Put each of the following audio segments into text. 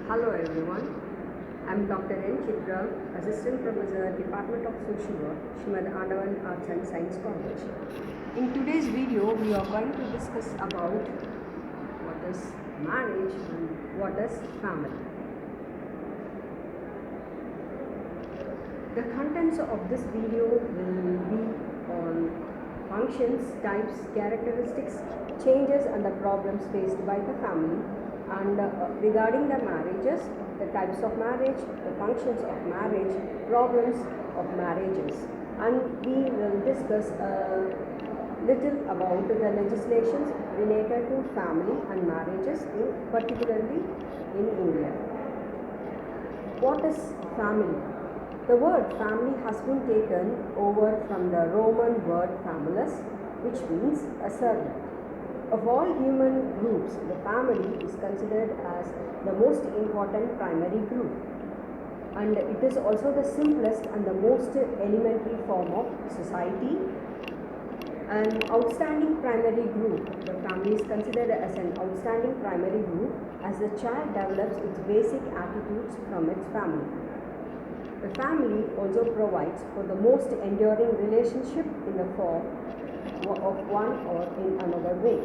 Hello everyone, I'm Dr. N. Chitra, Assistant Professor, Department of Social Work, Srimad Andavan Arts and Science College. In today's video, we are going to discuss about what is marriage and what is family. The contents of this video will be on functions, types, characteristics, changes and the problems faced by the family, and regarding the marriages, the types of marriage, the functions of marriage, problems of marriages, and we will discuss little about the legislations related to family and marriages, particularly in India. What is family? The word family has been taken over from the Roman word famulus, which means a servant. Of all human groups, the family is considered as the most important primary group, and it is also the simplest and the most elementary form of society. An outstanding primary group, the family is considered as an outstanding primary group as the child develops its basic attitudes from its family. The family also provides for the most enduring relationship in the form of one or in another way.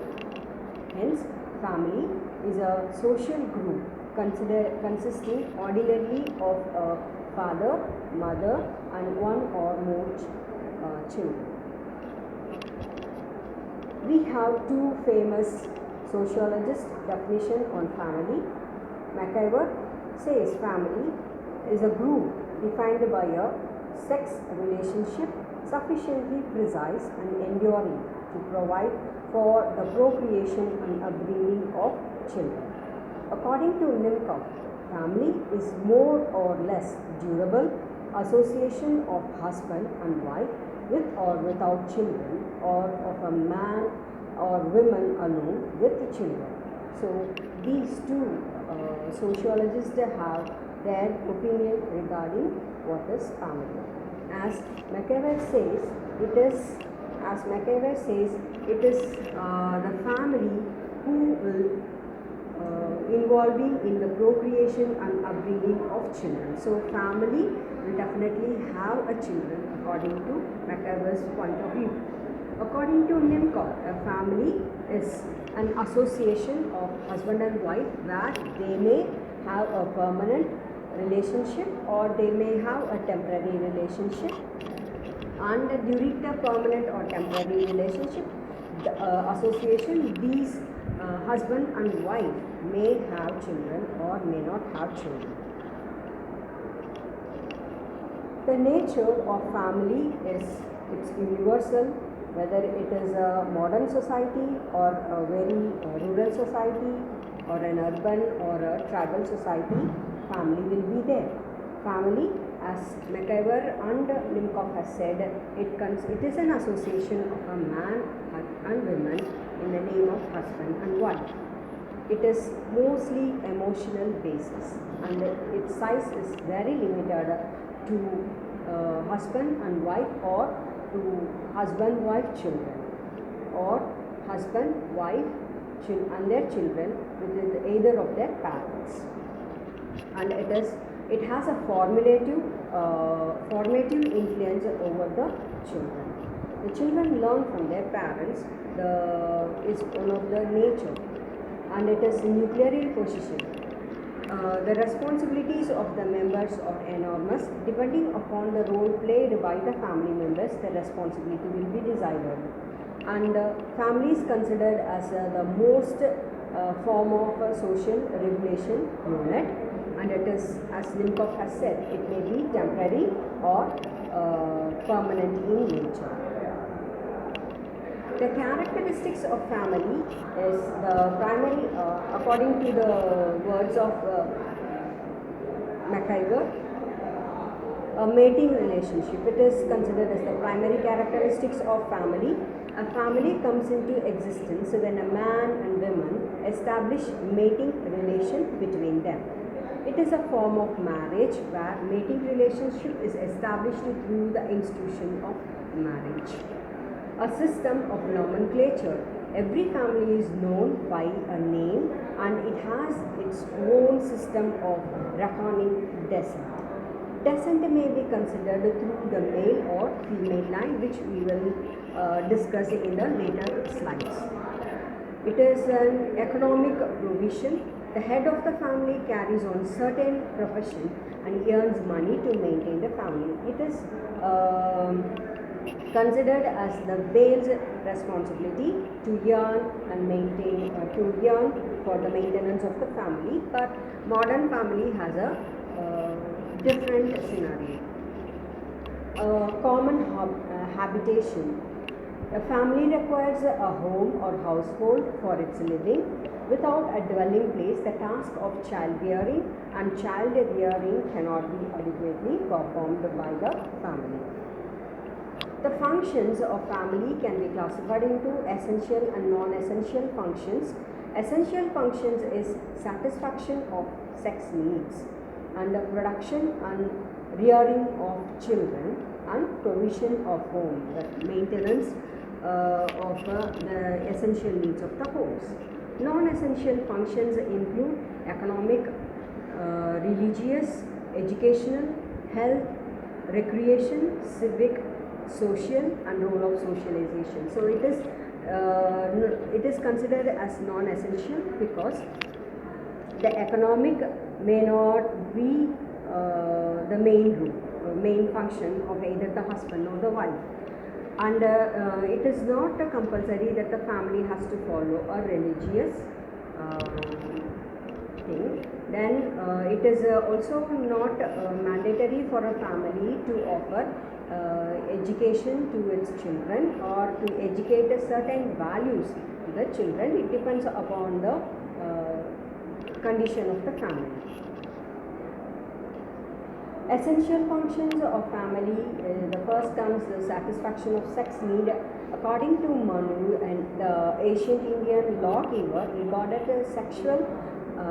Hence, family is a social group consisting ordinarily of a father, mother and one or more children. We have two famous sociologist definition on family. McIver says family is a group defined by a sex relationship sufficiently precise and enduring to provide for the procreation and upbringing of children. According to Nimcoff, family is more or less durable association of husband and wife with or without children, or of a man or women alone with children. So these two sociologists have their opinion regarding what is family. As McIver says, it is the family who will involving in the procreation and upbringing of children. So family will definitely have a children according to McIver's point of view. According to Nimcoff, a family is an association of husband and wife where they may have a permanent relationship or they may have a temporary relationship, and during the permanent or temporary relationship association, these husband and wife may have children or may not have children. The nature of family is it's universal, whether it is a modern society or a very rural society or an urban or a tribal society, family will be there. Family, as McIver and Nimcoff has said, it is an association of a man and woman in the name of husband and wife. It is mostly emotional basis, and its size is very limited to husband and wife, or to husband-wife children, or husband-wife and their children with either of their parents. And it has a formative influence over the children. The children learn from their parents. Is one of the nature, and it is nuclear in position. The responsibilities of the members are enormous. Depending upon the role played by the family members, the responsibility will be decided. And family is considered as the most form of a social regulation unit, and it is, as Nimcoff has said, it may be temporary or permanent in nature. The characteristics of family is the primary, according to the words of McIver, a mating relationship. It is considered as the primary characteristics of family. A family comes into existence when a man and woman establish mating relation between them. It is a form of marriage where mating relationship is established through the institution of marriage. A system of nomenclature Every family is known by a name and it has its own system of reckoning descent. Descent may be considered through the male or female line, which we will discuss in the later slides. It is an economic provision. The head of the family carries on certain profession and earns money to maintain the family. It is considered as the male's responsibility to earn and maintain, for the maintenance of the family. But modern family has a different scenario. Common habitation. A family requires a home or household for its living. Without a dwelling place, the task of childbearing and child rearing cannot be adequately performed by the family. The functions of family can be classified into essential and non-essential functions. Essential functions is satisfaction of sex needs and the production and rearing of children and provision of home, the maintenance of the essential needs of the homes. Non-essential functions include economic, religious, educational, health, recreation, civic, social, and role of socialization. So it is considered as non-essential because the economic may not be the main function of either the husband or the wife, and it is not compulsory that the family has to follow a religious thing. Then it is also not mandatory for a family to offer education to its children or to educate certain values to the children. It depends upon the condition of the family. Essential functions of family, the first comes the satisfaction of sex need. According to Manu and the ancient Indian lawgiver, regarded sexual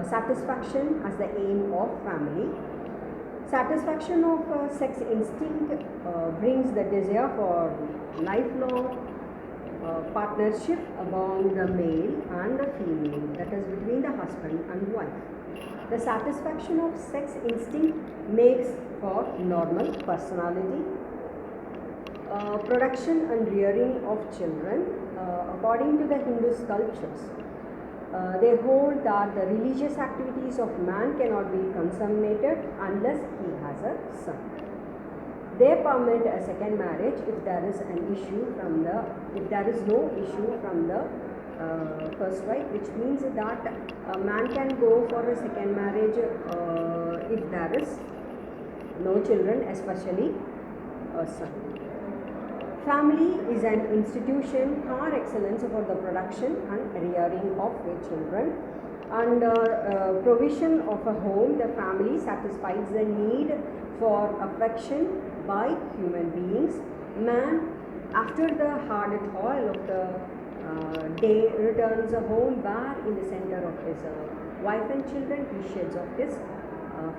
satisfaction as the aim of family. Satisfaction of sex instinct brings the desire for lifelong partnership among the male and the female, that is between the husband and wife. The satisfaction of sex instinct makes for normal personality. Production and rearing of children. According to the Hindu sculptures, they hold that the religious activities of man cannot be consummated unless he has a son. They permit a second marriage if there is no issue from the first wife, which means that a man can go for a second marriage if there is no children, especially a son. Family is an institution par excellence for the production and rearing of their children. And provision of a home, the family satisfies the need for affection by human beings. Man, after the hard toil of the day, returns home where in the center of his wife and children he sheds of his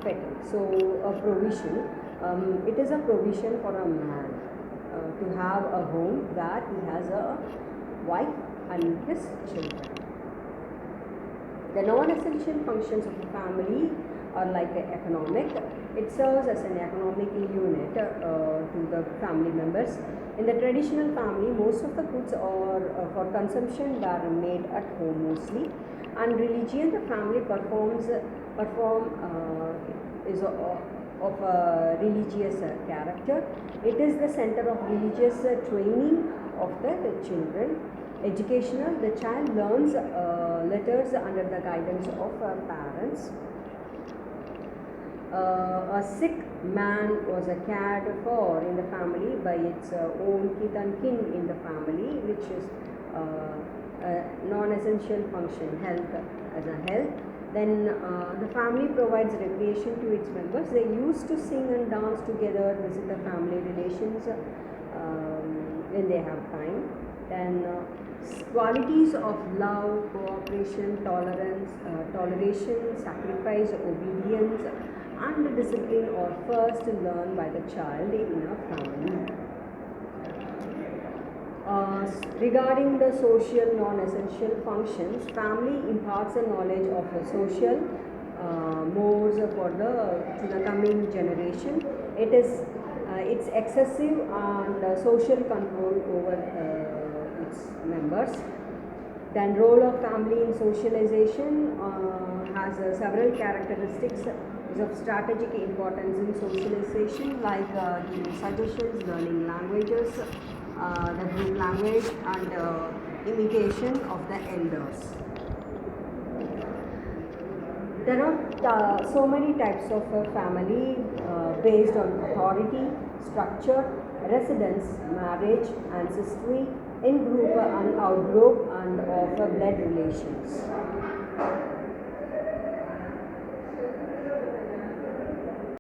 fetter. So a provision, it is a provision for a man to have a home where he has a wife and his children. The non-essential functions of a family are like economic. It serves as an economic unit to the family members. In the traditional family, most of the goods are for consumption were made at home mostly. And religion, the family is of a religious character. It is the center of religious training of the children. Educational, the child learns letters under the guidance of parents. A sick man was cared for in the family by its own kith and kin in the family, which is a non-essential function, health as a health. Then the family provides recreation to its members. They used to sing and dance together, visit the family relations when they have time. Then qualities of love, cooperation, tolerance, toleration, sacrifice, obedience, and discipline are first learned by the child in a family. Regarding the social non-essential functions, family imparts a knowledge of the social mores to the coming generation. It's excessive and social control over its members. Then role of family in socialization has several characteristics is of strategic importance in socialization, like giving suggestions, learning languages, the group language, and imitation of the elders. There are so many types of family based on authority, structure, residence, marriage, ancestry, in-group and out-group, and of blood relations.